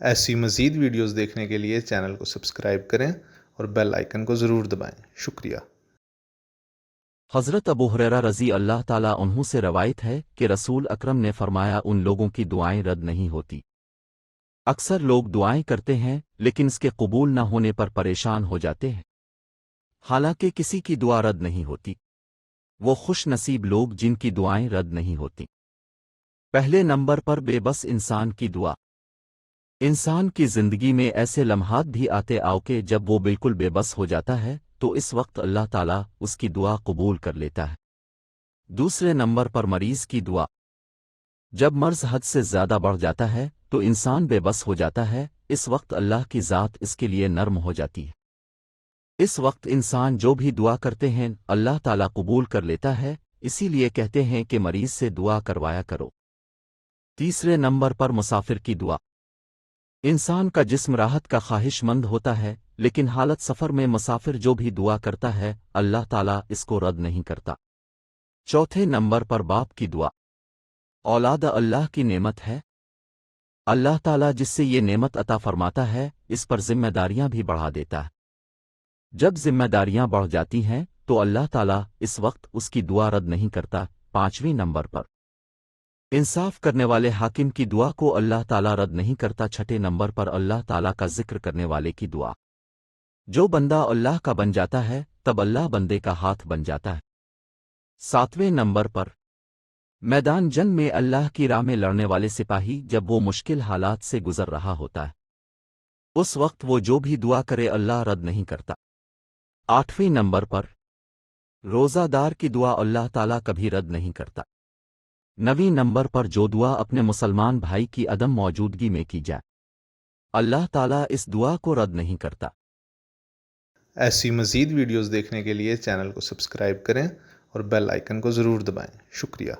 ایسی مزید ویڈیوز دیکھنے کے لیے چینل کو سبسکرائب کریں اور بیل آئیکن کو ضرور دبائیں۔ شکریہ۔ حضرت ابو ہریرہ رضی اللہ تعالیٰ عنہ سے روایت ہے کہ رسول اکرم نے فرمایا ان لوگوں کی دعائیں رد نہیں ہوتی۔ اکثر لوگ دعائیں کرتے ہیں لیکن اس کے قبول نہ ہونے پر پریشان ہو جاتے ہیں، حالانکہ کسی کی دعا رد نہیں ہوتی۔ وہ خوش نصیب لوگ جن کی دعائیں رد نہیں ہوتی۔ پہلے نمبر پر بے بس انسان کی دعا۔ انسان کی زندگی میں ایسے لمحات بھی آتے آؤکے جب وہ بالکل بے بس ہو جاتا ہے تو اس وقت اللہ تعالیٰ اس کی دعا قبول کر لیتا ہے۔ دوسرے نمبر پر مریض کی دعا۔ جب مرض حد سے زیادہ بڑھ جاتا ہے تو انسان بے بس ہو جاتا ہے، اس وقت اللہ کی ذات اس کے لیے نرم ہو جاتی ہے۔ اس وقت انسان جو بھی دعا کرتے ہیں اللہ تعالیٰ قبول کر لیتا ہے، اسی لیے کہتے ہیں کہ مریض سے دعا کروایا کرو۔ تیسرے نمبر پر مسافر کی دعا۔ انسان کا جسم راحت کا خواہش مند ہوتا ہے، لیکن حالت سفر میں مسافر جو بھی دعا کرتا ہے اللہ تعالیٰ اس کو رد نہیں کرتا۔ چوتھے نمبر پر باپ کی دعا۔ اولاد اللہ کی نعمت ہے۔ اللہ تعالیٰ جس سے یہ نعمت عطا فرماتا ہے اس پر ذمہ داریاں بھی بڑھا دیتا ہے۔ جب ذمہ داریاں بڑھ جاتی ہیں تو اللہ تعالیٰ اس وقت اس کی دعا رد نہیں کرتا۔ پانچویں نمبر پر انصاف کرنے والے حاکم کی دعا کو اللہ تعالیٰ رد نہیں کرتا۔ چھٹے نمبر پر اللہ تعالیٰ کا ذکر کرنے والے کی دعا۔ جو بندہ اللہ کا بن جاتا ہے تب اللہ بندے کا ہاتھ بن جاتا ہے۔ ساتویں نمبر پر میدان جنگ میں اللہ کی راہ میں لڑنے والے سپاہی جب وہ مشکل حالات سے گزر رہا ہوتا ہے اس وقت وہ جو بھی دعا کرے اللہ رد نہیں کرتا۔ آٹھویں نمبر پر روزہ دار کی دعا اللہ تعالیٰ کبھی رد نہیں کرتا۔ نویں نمبر پر جو دعا اپنے مسلمان بھائی کی عدم موجودگی میں کی جائے اللہ تعالیٰ اس دعا کو رد نہیں کرتا۔ ایسی مزید ویڈیوز دیکھنے کے لیے چینل کو سبسکرائب کریں اور بیل آئیکن کو ضرور دبائیں۔ شکریہ۔